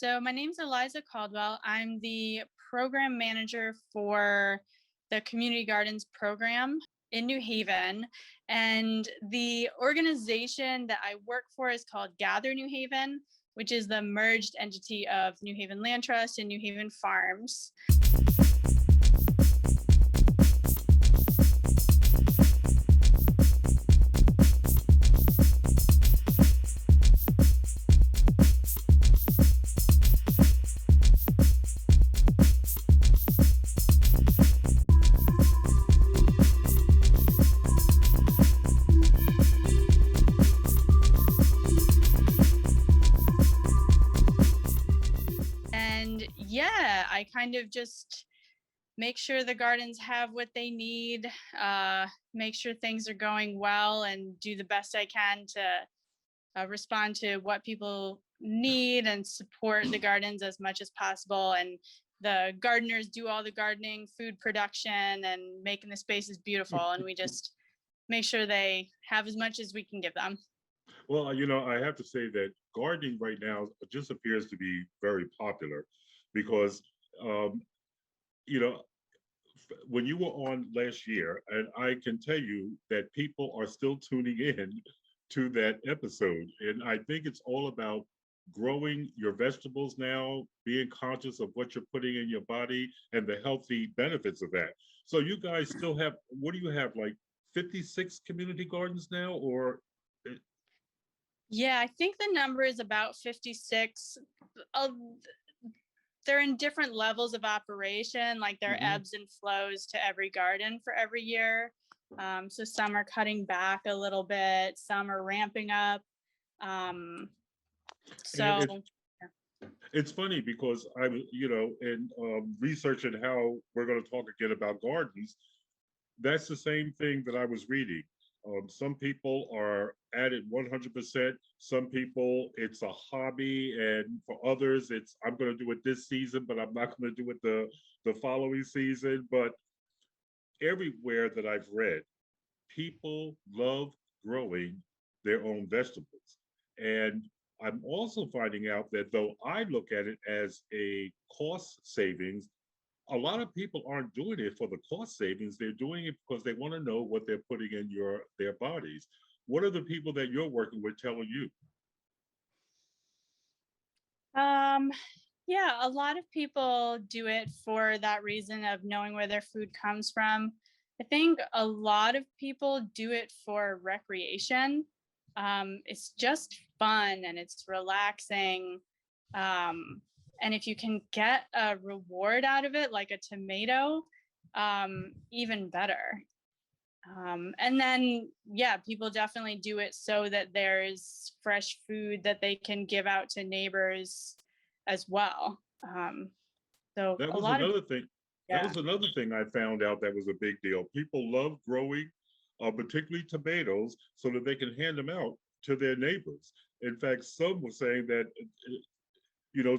So my name's Eliza Caldwell. I'm the program manager for the Community Gardens program in New Haven. And the organization that I work for is called Gather New Haven, which is the merged entity of New Haven Land Trust and New Haven Farms. And yeah, I kind of just make sure the gardens have what they need, make sure things are going well, and do the best I can to respond to what people need and support the gardens as much as possible. And the gardeners do all the gardening, food production, and making the spaces beautiful. And we just make sure they have as much as we can give them. Well, I have to say that gardening right now just appears to be very popular because, um, you know, when you were on last year, and I can tell you that people are still tuning in to that episode. And I think it's all about growing your vegetables now, being conscious of what you're putting in your body and the healthy benefits of that. So you guys still have, what do you have, like 56 community gardens now, or Yeah, I think the number is about 56. Uh, they're in different levels of operation, like there are Mhm. ebbs and flows to every garden for every year. So some are cutting back a little bit, some are ramping up. Um, And so it's funny because I was, in researching how we're going to talk again about gardens, that's the same thing that I was reading. Some people are at it 100%. Some people, it's a hobby. And for others, it's, I'm going to do it this season, but I'm not going to do it the following season. But everywhere that I've read, people love growing their own vegetables. And I'm also finding out that though I look at it as a cost savings, a lot of people aren't doing it for the cost savings. They're doing it because they want to know what they're putting in their bodies. What are the people that you're working with telling you? um, yeah, a lot of people do it for that reason of knowing where their food comes from. I think a lot of people do it for recreation. It's just fun and it's relaxing. Um, and if you can get a reward out of it, like a tomato, even better. And then, yeah, people definitely do it so that there's fresh food that they can give out to neighbors as well. So That a was lot of, another thing. That yeah. was another thing I found out that was a big deal. People love growing, particularly tomatoes, so that they can hand them out to their neighbors. In fact, some were saying that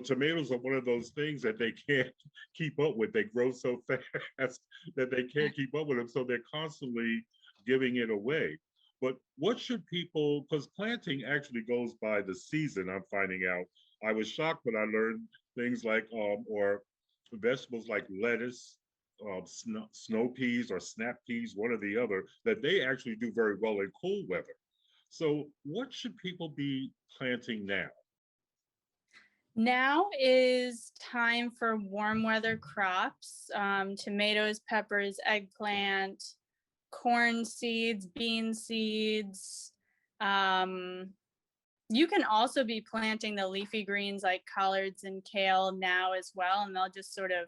tomatoes are one of those things that they can't keep up with. They grow so fast that they can't keep up with them, so they're constantly giving it away. But what should people? Because planting actually goes by the season. I'm finding out. I was shocked when I learned things like or vegetables like lettuce, snow peas or snap peas, one or the other, that they actually do very well in cool weather. So, what should people be planting now? Now is time for warm weather crops, tomatoes, peppers, eggplant, corn seeds, bean seeds. Um, you can also be planting the leafy greens like collards and kale now as well, and they'll just sort of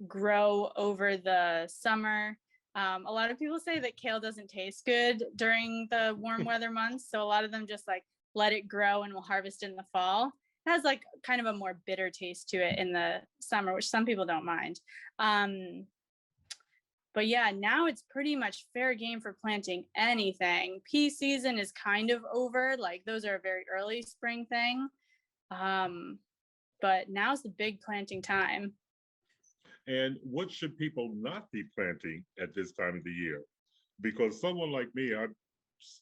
grow over the summer. A lot of people say that kale doesn't taste good during the warm weather months, so a lot of them just like let it grow and will harvest in the fall. It has like kind of a more bitter taste to it in the summer, which some people don't mind. Um, but yeah, now it's pretty much fair game for planting anything. Pea season is kind of over. Like those are a very early spring thing. Um, but now's the big planting time. And what should people not be planting at this time of the year? Because someone like me,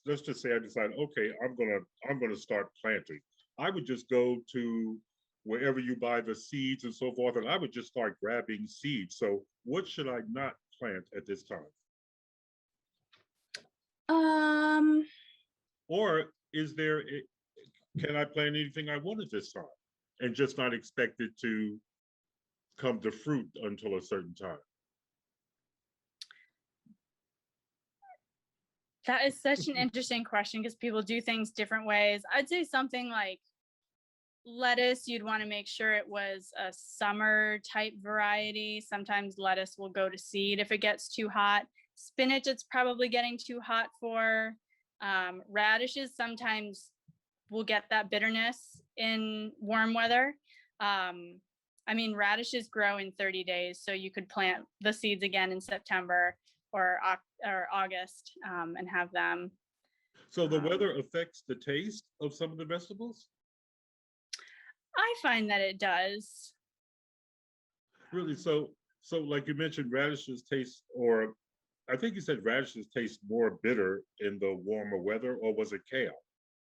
let's just say I decide, okay, I'm gonna start planting. I would just go to wherever you buy the seeds and so forth, and I would just start grabbing seeds. So what should I not plant at this time? Um, Or is there, can I plant anything I want at this time and just not expect it to come to fruit until a certain time? that is such an interesting question because people do things different ways. I'd say something like lettuce, you'd want to make sure it was a summer type variety. Sometimes lettuce will go to seed if it gets too hot. Spinach, it's probably getting too hot for. Radishes sometimes will get that bitterness in warm weather. Um, I mean, radishes grow in 30 days, so you could plant the seeds again in September or August and have them. So the Um, weather affects the taste of some of the vegetables? I find that it does. Really? So like you mentioned, radishes taste, or I think you said radishes taste more bitter in the warmer weather, or was it kale?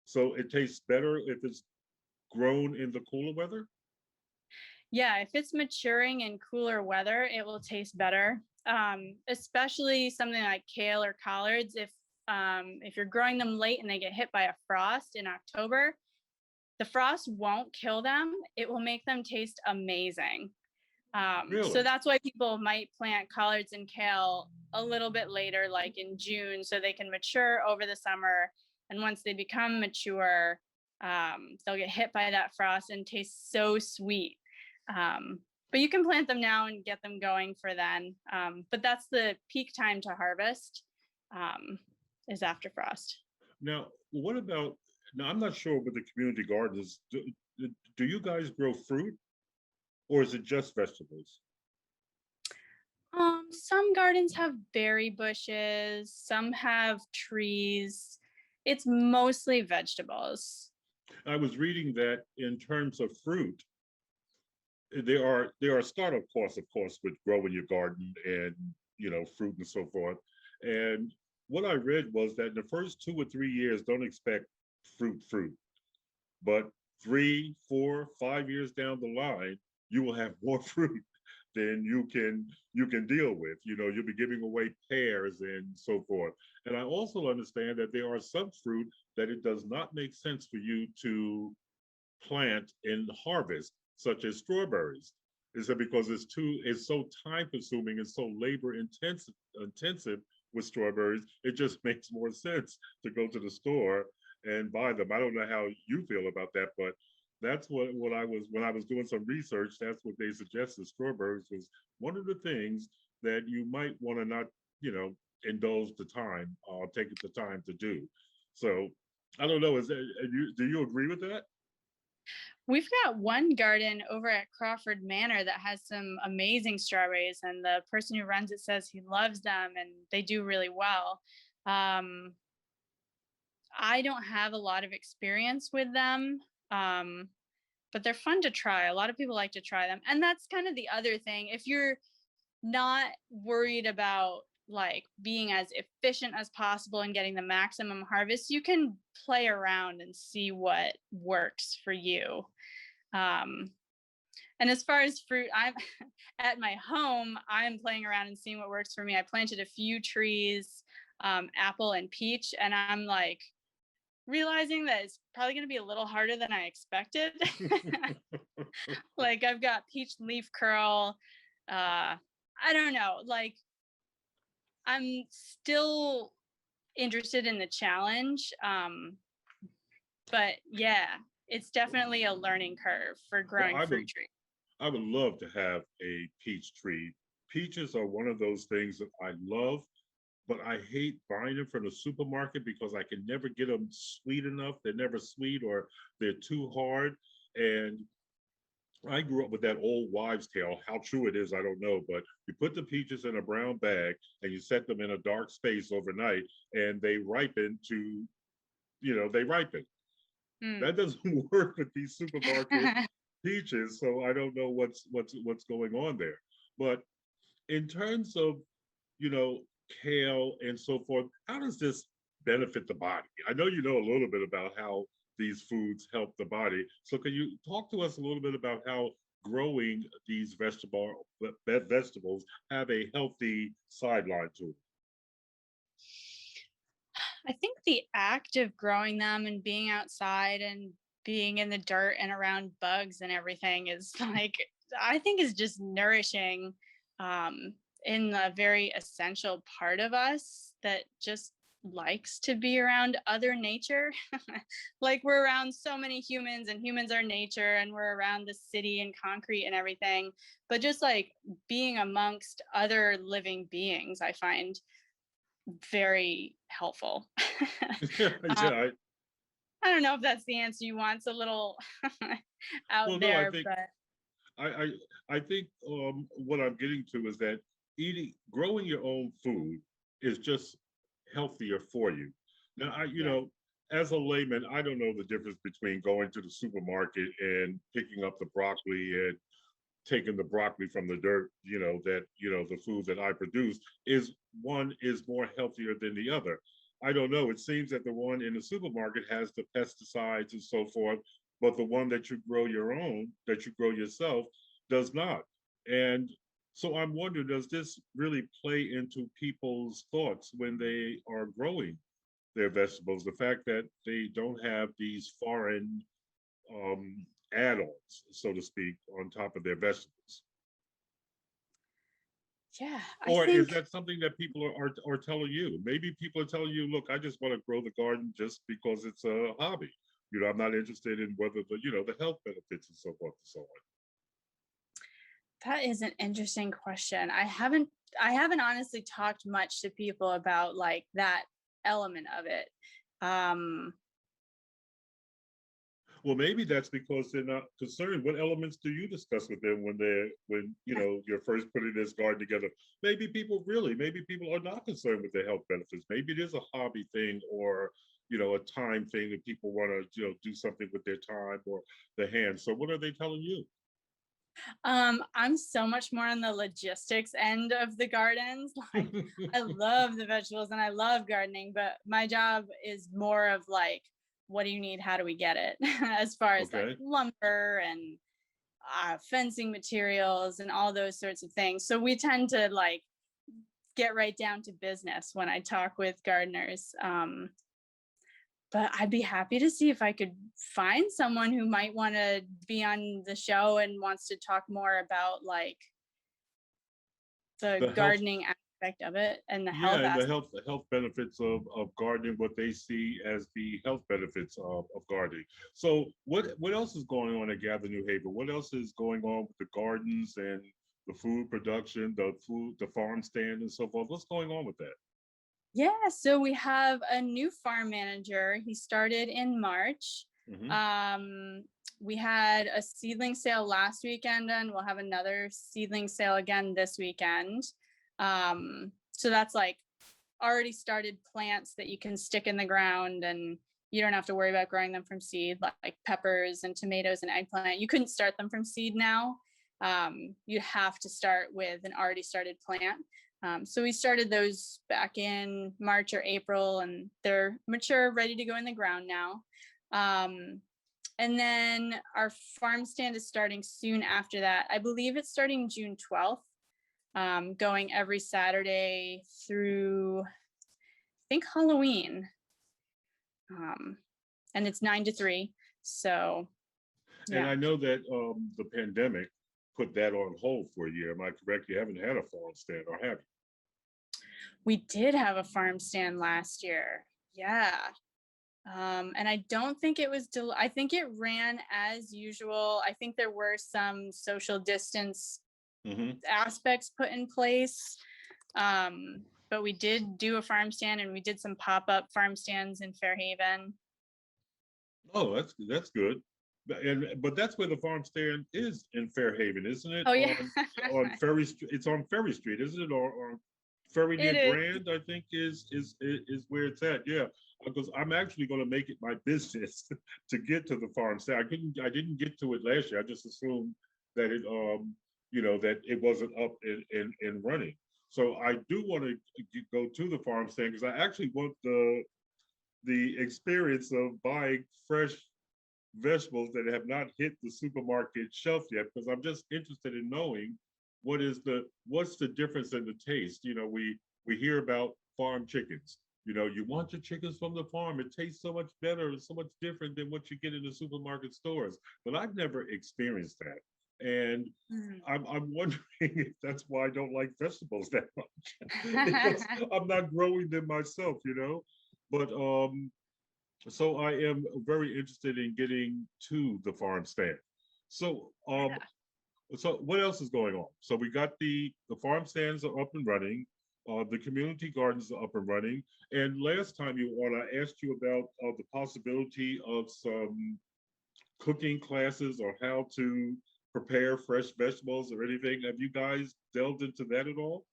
So it tastes better if it's grown in the cooler weather? Yeah, if it's maturing in cooler weather, it will taste better. Especially something like kale or collards. If you're growing them late and they get hit by a frost in October, the frost won't kill them. It will make them taste amazing. So Really? that's why people might plant collards and kale a little bit later, like in June, so they can mature over the summer. And once they become mature, they'll get hit by that frost and taste so sweet. Um, but you can plant them now and get them going for then. But that's the peak time to harvest um, is after frost. Now, what about, now I'm not sure with the community gardens, do you guys grow fruit or is it just vegetables? Some gardens have berry bushes, some have trees. It's mostly vegetables. I was reading that in terms of fruit, there are startup costs, of course, with growing your garden and fruit and so forth. And what I read was that in the first 2 or 3 years, don't expect fruit, but 3, 4, 5 years down the line, you will have more fruit than you can deal with. You'll be giving away pears and so forth. And I also understand that there are some fruit that it does not make sense for you to plant and harvest, such as strawberries. Is that because it's so time consuming and so labor intensive with strawberries, it just makes more sense to go to the store and buy them. I don't know how you feel about that, but that's what I was when I was doing some research, that's what they suggested. Strawberries was one of the things that you might want to not, indulge the time, take the time to do. So I don't know. Do you agree with that? We've got one garden over at Crawford Manor that has some amazing strawberries, and the person who runs it says he loves them and they do really well. Um, I don't have a lot of experience with them, um, but they're fun to try. A lot of people like to try them. And that's kind of the other thing. If you're not worried about like being as efficient as possible and getting the maximum harvest, you can play around and see what works for you. Um, and as far as fruit, I'm at my home, I'm playing around and seeing what works for me. I planted a few trees, apple and peach, and I'm like realizing that it's probably going to be a little harder than I expected. Like I've got peach leaf curl. I don't know. Like I'm still interested in the challenge. But yeah, it's definitely a learning curve for Well, growing fruit trees. I would love to have a peach tree. Peaches are one of those things that I love, but I hate buying them from the supermarket because I can never get them sweet enough. They're never sweet or they're too hard. And I grew up with that old wives' tale. How true it is, I don't know. But you put the peaches in a brown bag and you set them in a dark space overnight, and they ripen. Hmm. That doesn't work with these supermarket peaches. So I don't know what's going on there. But in terms of you know kale and so forth, how does this benefit the body? I know you know a little bit about how these foods help the body. So can you talk to us a little bit about how growing these vegetables have a healthy sideline to I think the act of growing them and being outside and being in the dirt and around bugs and everything is like, I think is just nourishing, um, in a very essential part of us that just likes to be around other nature. Like we're around so many humans and humans are nature and we're around the city and concrete and everything. But just like being amongst other living beings, I find very helpful. it? um, Yeah, I don't know if that's the answer you want. It's a little well, out no, there, but I, I, I think what I'm getting to is that growing your own food is just healthier for you. Now, yeah. as a layman, I don't know the difference between going to the supermarket and picking up the broccoli and taking the broccoli from the dirt, the food that I produce is one is more healthier than the other. I don't know. It seems that the one in the supermarket has the pesticides and so forth, but the one that you grow your own, that you grow yourself, does not. And so I'm wondering, does this really play into people's thoughts when they are growing their vegetables? The fact that they don't have these foreign um, add-ons, so to speak, on top of their vegetables? Yeah, I Or is think that something that people are telling you? Maybe people are telling you, look, I just want to grow the garden just because it's a hobby. I'm not interested in whether the health benefits and so forth and so on. that is an interesting question. I haven't honestly talked much to people about like that element of it. Um Well, maybe that's because they're not concerned. What elements do you discuss with them when you're first putting this garden together? Maybe people are not concerned with their health benefits. Maybe it is a hobby thing or a time thing that people want to do something with their time or their hands. So what are they telling you? I'm so much more on the logistics end of the gardens. Like I love the vegetables and I love gardening, but my job is more of like, what do you need? How do we get it? As far as like Okay. lumber and fencing materials and all those sorts of things. So we tend to like get right down to business when I talk with gardeners. But I'd be happy to see if I could find someone who might want to be on the show and wants to talk more about like the The health gardening aspect of it and the Yeah, health and aspect. the health benefits of gardening, what they see as the health benefits of gardening. So what else is going on at Gather New Haven? What else is going on with the gardens and the food production, the farm stand and so forth? What's going on with that? Yeah, so we have a new farm manager. He started in March. Hmm. Um, we had a seedling sale last weekend, and we'll have another seedling sale again this weekend. So that's like already started plants that you can stick in the ground and you don't have to worry about growing them from seed, like peppers and tomatoes and eggplant. You couldn't start them from seed now. You have to start with an already started plant. So we started those back in March or April, and they're mature, ready to go in the ground now. Um, and then our farm stand is starting soon after that. I believe it's starting June 12th, going every Saturday through, I think, Halloween. Um, and it's 9 to 3. So, And yeah. I know that the pandemic put that on hold for a year. Am I correct? You haven't had a farm stand, or have We did have a farm stand last year. Yeah. And I don't think it was, I think it ran as usual. I think there were some social distance you? Hmm. aspects put in place. But we did do a farm stand and we did some pop up farm stands in Fairhaven. Oh, that's good. But that's where the farm stand is in Fairhaven, isn't it? Oh, yeah. On Ferry Street. It's on Ferry Street, isn't it? Or Ferry near It is. Grand, I think is where it's at. Yeah, because I'm actually going to make it my business to get to the farm stand. I didn't get to it last year. I just assumed that that it wasn't up and running. So I do want to go to the farm stand because I actually want the experience of buying fresh vegetables that have not hit the supermarket shelf yet, because I'm just interested in knowing what's the difference in the taste. We hear about farm chickens. You want your chickens from the farm. It tastes so much better, it's so much different than what you get in the supermarket stores. But I've never experienced that. And Mhm. I'm wondering if that's why I don't like vegetables that much because I'm not growing them myself. But so I am very interested in getting to the farm stand. So Yeah. so what else is going on? So we got the farm stands are up and running. The community gardens are up and running. And last time you on, I asked you about the possibility of some cooking classes or how to prepare fresh vegetables or anything. Have you guys delved into that at all?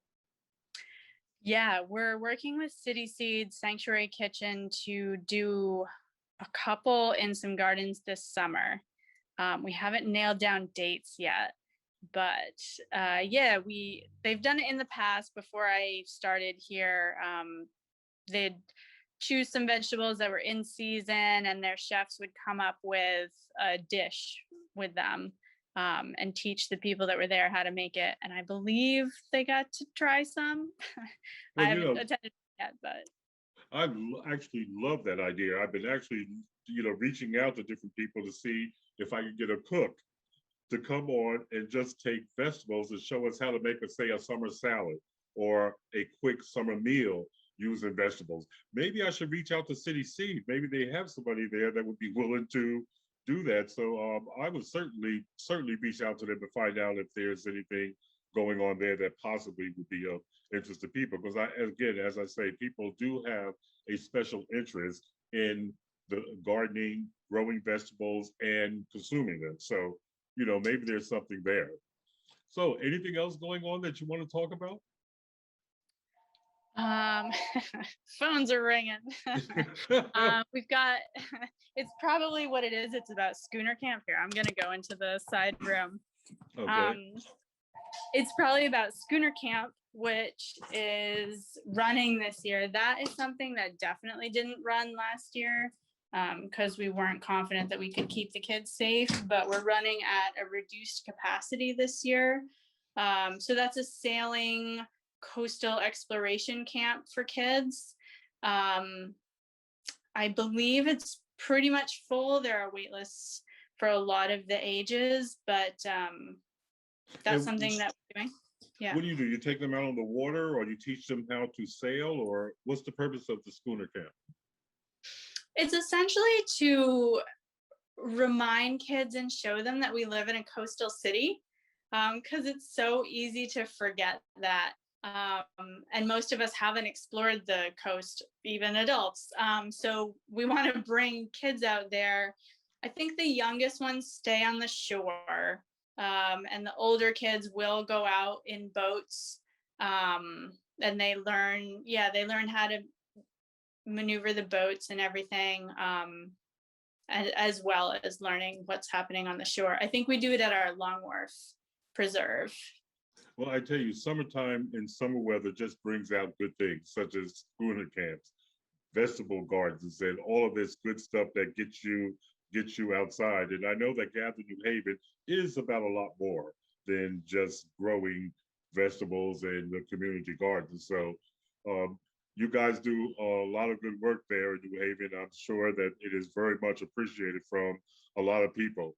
Yeah, we're working with City Seed Sanctuary Kitchen to do a couple in some gardens this summer. We haven't nailed down dates yet, but yeah, they've done it in the past before I started here. They'd choose some vegetables that were in season, and their chefs would come up with a dish with them, and teach the people that were there how to make it. And I believe they got to try some. I Well, haven't attended yet, but Actually love that idea. I've been actually, reaching out to different people to see if I can get a cook to come on and just take vegetables and show us how to make, say, a summer salad or a quick summer meal using vegetables. Maybe I should reach out to City Seed. Maybe they have somebody there that would be willing to do that. So I would certainly reach out to them to find out if there's anything going on there that possibly would be of interest to people. Because again, as I say, people do have a special interest in the gardening, growing vegetables, and consuming them. So maybe there's something there. So, anything else going on that you want to talk about? um, phones are ringing. We've got it's probably what it is. It's about schooner camp here. I'm gonna go into the side room. Okay. Um, it's probably about schooner camp, which is running this year. That is something that definitely didn't run last year, because we weren't confident that we could keep the kids safe, but we're running at a reduced capacity this year. So that's a sailing coastal exploration camp for kids. Um, I believe it's pretty much full. There are wait lists for a lot of the ages, but that's And something that we're doing. Yeah. what do? You take them out on the water, or you teach them how to sail, or what's the purpose of the schooner camp? It's essentially to remind kids and show them that we live in a coastal city, because it's so easy to forget that. And most of us haven't explored the coast, even adults. So we want to bring kids out there. I think the youngest ones stay on the shore, and the older kids will go out in boats. And they learn how to maneuver the boats and everything, as well as learning what's happening on the shore. I think we do it at our Long Wharf Preserve. Well, I tell you, summertime and summer weather just brings out good things, such as schooner camps, vegetable gardens, and all of this good stuff that gets you outside. And I know that Gather New Haven is about a lot more than just growing vegetables and the community gardens. So um, you guys do a lot of good work there in New Haven. I'm sure that it is very much appreciated from a lot of people.